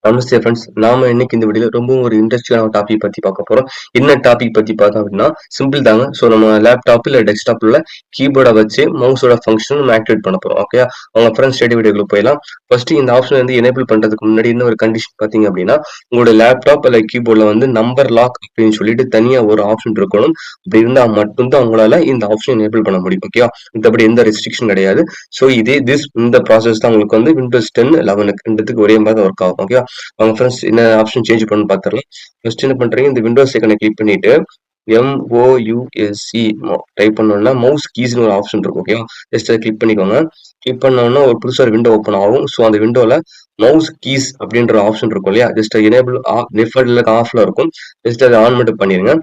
நமஸ்தே friends. நாம இன்னைக்கு இந்த வீடியோல ரொம்பவும் ஒரு இன்ட்ரெஸ்டிங்கான டாபிக் பத்தி பார்க்க போறோம். என்ன டாபிக் பத்தி பார்த்தோம் அப்படின்னா சிம்பிள் தாங்க. ஸோ நம்ம லேப்டாப் இல்ல டெஸ்க்டாப்ல கீபோர்டை வச்சு மவுஸோட ஃபங்க்ஷன் நம்ம ஆக்டிவேட் பண்ண போறோம். ஓகே, அவங்க ஃப்ரெண்ட்ஸ் ஸ்டடி வீடியோக்குள்ள போயிடலாம். ஃபர்ஸ்ட் இந்த ஆப்ஷன் வந்து எனேபிள் பண்றதுக்கு முன்னாடி என்ன ஒரு கண்டிஷன் பார்த்தீங்க அப்படின்னா உங்களோட லேப்டாப் இல்ல கீபோர்ட்ல வந்து நம்பர் லாக் அப்படின்னு சொல்லிட்டு தனியா ஒரு ஆப்ஷன் இருக்கணும். அப்படி இருந்தா மட்டும்தான் உங்களால இந்த ஆப்ஷன் எனேபிள் பண்ண முடியும். ஓகே, மத்தபடி எந்த ரெஸ்ட்ரிக்ஷன் கிடையாது. ஸோ இந்த ப்ராசஸ் தான் உங்களுக்கு வந்து Windows 10 11 ஒரே மாதிரி ஒர்க் ஆகும். ஓகே, அவங்க ஃப்ரெண்ட்ஸ் என்ன ஆப்ஷன் சேஞ்ச் பண்ணு பார்த்துடலாம். ஃபர்ஸ்ட் என்ன பண்றீங்க, இந்த விண்டோஸ் ஐக்கனை கிளிக் பண்ணிட்டு MOUSE டைப் பண்ணோம்னா மவுஸ் கீஸ்னு ஒரு ஆப்ஷன் இருக்கும். ஓகேவா, ஜஸ்ட் அதை கிளிக் பண்ணிக்கோங்க. கிளிக் பண்ணோம்னா ஒரு புதுசாக ஒரு விண்டோ ஓப்பன் ஆகும். ஸோ அந்த விண்டோல மவுஸ் கீஸ் அப்படின்ற ஆப்ஷன் இருக்கும் இல்லையா, ஜஸ்ட் எனேபிள் டிஃபால்ட்ல ஆஃப்ல இருக்கும். ஜஸ்ட் அதை ஆன் மட்டும் பண்ணிருங்க.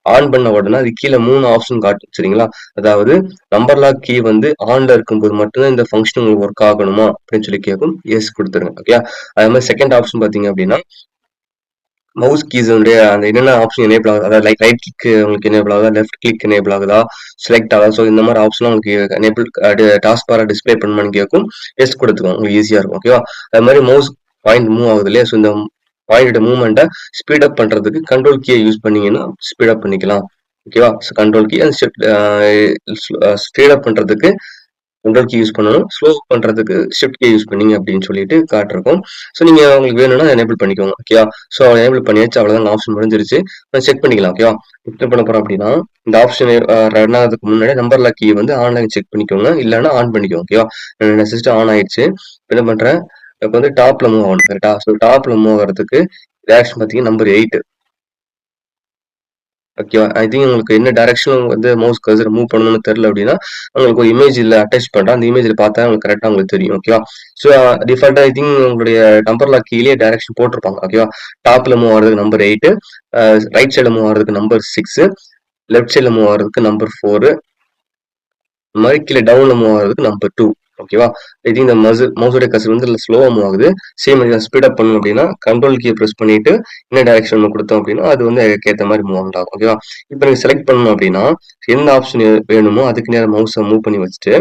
ஆன் பண்ண உடனே அது கீழே 3 ஆப்ஷன் காட்டும். சரிங்களா, அதாவது நம்பர் லாக் கீ வந்து ஆன்ல இருக்கும்போது மட்டும்தான் இந்த ஃபங்க்ஷன் உங்களுக்கு ஒர்க் ஆகணுமா அப்படின்னு சொல்லி கேட்கும். எஸ் கொடுத்துருங்க. ஓகே, அதே மாதிரி செகண்ட் ஆப்ஷன் பாத்தீங்க அப்படின்னா மவுஸ் கீஸ் வந்து அந்த என்னென்ன ஆப்ஷன் எனேபிள் ஆகுது, அதாவது லைக் ரைட் கிளிக் உங்களுக்கு எனேபிள் ஆகுதா, லெஃப்ட் கிளிக் எனேபிள் ஆகுதா, செலக்ட் ஆகுதா, ஸோ இந்த மாதிரி ஆப்ஷன் உங்களுக்கு எனேபிள் டாஸ்க் பாரா டிஸ்பிளே பண்ணணும்னு கேட்கும். எஸ் கொடுத்துக்கோங்க, உங்களுக்கு ஈஸியா இருக்கும். ஓகேவா, அது மாதிரி மவுஸ் பாயிண்ட் மூவ் ஆகுது இல்லையா, ஸோ இந்த பாயிண்ட் மூவ்மெண்ட்டை ஸ்பீட் அப் பண்றதுக்கு கண்ட்ரோல் கீயை யூஸ் பண்ணீங்கன்னா ஸ்பீட் அப் பண்ணிக்கலாம். ஓகேவா, ஸோ கண்ட்ரோல் கீ அந்த ஸ்பீட் அப் பண்றதுக்கு கண்ட்ரோல் கீ யூஸ் பண்ணணும், ஸ்லோ பண்றதுக்கு ஷிஃப்ட் கீ யூஸ் பண்ணீங்க அப்படின்னு சொல்லிட்டு காட்டிருக்கோம். ஸோ நீங்க உங்களுக்கு வேணும்னா எனேபிள் பண்ணிக்கோங்க. ஓகேவா, ஸோ எனேபிள் பண்ணியாச்சு, அவ்வளோதான், ஆப்ஷன் முடிஞ்சிருச்சு. செக் பண்ணிக்கலாம். ஓகேவா, என்ன பண்ண போறோம் அப்படின்னா இந்த ஆப்ஷன் ரன் ஆகிறதுக்கு முன்னாடி நம்பர் லாக் கீ வந்து ஆன்லைன் செக் பண்ணிக்கோங்க, இல்லைன்னா ஆன் பண்ணிக்கோங்க. ஓகேவா, என்னோட சிஸ்டம் ஆன் ஆயிடுச்சு. என்ன பண்றேன், இப்போ வந்து டாப்ல மூவ் ஆகணும். கரெக்டா, ஸோ டாப்ல மூவ் ஆகிறதுக்கு டேரக்ஷன் பார்த்தீங்கன்னா நம்பர் 8. ஓகேவா, ஐ திங்க் உங்களுக்கு என்ன டைரக்ஷன் வந்து மவுஸ் கர்சர் மூவ் பண்ணணும்னு தெரியல அப்படின்னா உங்களுக்கு ஒரு இமேஜ்ல அட்டாச் பண்றேன், அந்த இமேஜ்ல பார்த்தா உங்களுக்கு கரெக்டா உங்களுக்கு தெரியும். ஓகேவா, ஸோ டிஃபால்ட்டா ஐ திங்க் உங்களுடைய நம்பர் லாக் கீழே டைரக்ஷன் போட்டிருப்பாங்க. ஓகேவா, டாப்ல மூவ் ஆகிறதுக்கு நம்பர் 8, ரைட் சைடுல மூவ் ஆகிறதுக்கு நம்பர் 6, லெஃப்ட் சைடுல மூவ் ஆகிறதுக்கு நம்பர் 4, இந்த மாதிரி கீழே டவுன்ல மூவ் ஆகிறதுக்கு நம்பர் 2. ஓகேவா, ஐ திங்க் இந்த மவுஸோட கர்சர் வந்து ஸ்லோவா மூவ் ஆகுது. சேம் ஸ்பீட் அப் பண்ணணும் அப்படின்னா கண்ட்ரோல் கீயை ப்ரெஸ் பண்ணிட்டு என்ன டைரக்ஷன் நம்ம கொடுத்தோம் அப்படின்னா அது வந்து அதுக்கேற்ற மாதிரி மூவ் ஆகும். ஓகேவா, இப்போ நீங்க செலக்ட் பண்ணணும் அப்படின்னா எந்த ஆப்ஷன் வேணுமோ அதுக்கு நேரம் மவுஸை மூவ் பண்ணி வச்சுட்டு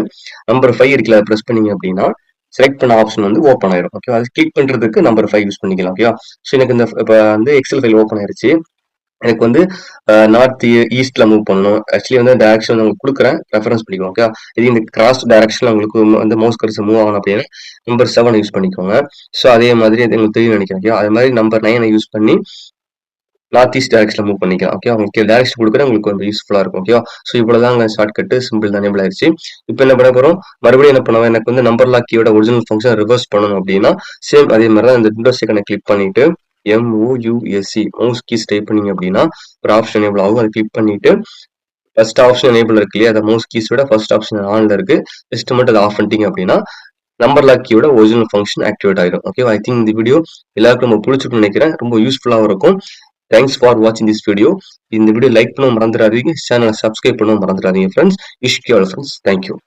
நம்பர் 5 இருக்குல்ல, அதை ப்ரெஸ் பண்ணீங்க அப்படின்னா செலக்ட் பண்ண ஆப்ஷன் வந்து ஓப்பன் ஆயிடும். ஓகேவா, அது கிளிக் பண்றதுக்கு நம்பர் 5 யூஸ் பண்ணிக்கலாம். ஓகேவா, ஸோ எனக்கு இந்த இப்போ வந்து எக்ஸல் ஃபைல் ஓப்பன் ஆயிருச்சு. எனக்கு வந்து நார்த் ஈஸ்ட்ல மூவ் பண்ணணும். ஆக்சுவலி வந்து டைரக்ஷன் உங்களுக்கு கொடுக்குறேன், ரெஃபரன்ஸ் பண்ணிக்கோங்க. ஓகே, இது இந்த கிராஸ் டைரக்ஷன்ல உங்களுக்கு வந்து மவுஸ் கர்சர் மூவ் ஆகணும் அப்படின்னா நம்பர் 7 யூஸ் பண்ணிக்கோங்க. ஸோ அதே மாதிரி அது உங்களுக்கு தெரியும் நினைக்கிறேன். ஓகே, அதே மாதிரி நம்பர் 9 யூஸ் பண்ணி நார்த் ஈஸ்ட் டைரக்ஷன்ல மூவ் பண்ணிக்கலாம். ஓகே, உங்களுக்கு டைரக்ஷன் கொடுக்குறேன், உங்களுக்கு கொஞ்சம் யூஸ்ஃபுல்லா இருக்கும். ஓகேவா, ஸோ இவ்வளவுதான் ஷார்ட் கட்டு, சிம்பிள் தான், எனேபிள் ஆயிருச்சு. இப்போ என்ன பண்ண போறோம், மறுபடியும் என்ன பண்ணுவோம், எனக்கு வந்து நம்பர் லாக் கீயோட ஒரிஜினல் ஃபங்க்ஷன் ரிவர்ஸ் பண்ணணும் அப்படின்னா சேம் அதே மாதிரி தான் இந்த விண்டோஸ் ஐக்கனை கிளிக் பண்ணிட்டு MOUSE மவுஸ் கீஸ் டைப் பண்ணீங்க அப்படின்னா ஒரு ஆப்ஷன் எனேபிள் ஆகும். அதை கிளிக் பண்ணிட்டு ஃபர்ஸ்ட் ஆப்ஷன் எனேபிள் இருக்கு இல்லையா, அந்த மவுஸ் கீஸோட ஃபர்ஸ்ட் ஆப்ஷன் ஆன்ல இருக்கு, ஜஸ்ட் மட்டும் அதை ஆஃப் பண்ணிட்டீங்க அப்படின்னா நம்பர் லாக் கீயோட ஒரிஜினல் ஃபங்க்ஷன் ஆக்டிவேட் ஆயிடும். ஓகே, ஐ திங்க் இந்த வீடியோ எல்லாருக்கும் ரொம்ப பிடிச்சிருக்குன்னு நினைக்கிறேன், ரொம்ப யூஸ்ஃபுல்லாகவும் இருக்கும். தேங்க்ஸ் ஃபார் வாட்சிங் திஸ் வீடியோ. இந்த வீடியோ லைக் பண்ண மறந்துடாதீங்க, சேனலை சப்ஸ்கிரைப் பண்ண மறந்துடாதீங்க friends. Wish you all friends. Thank you.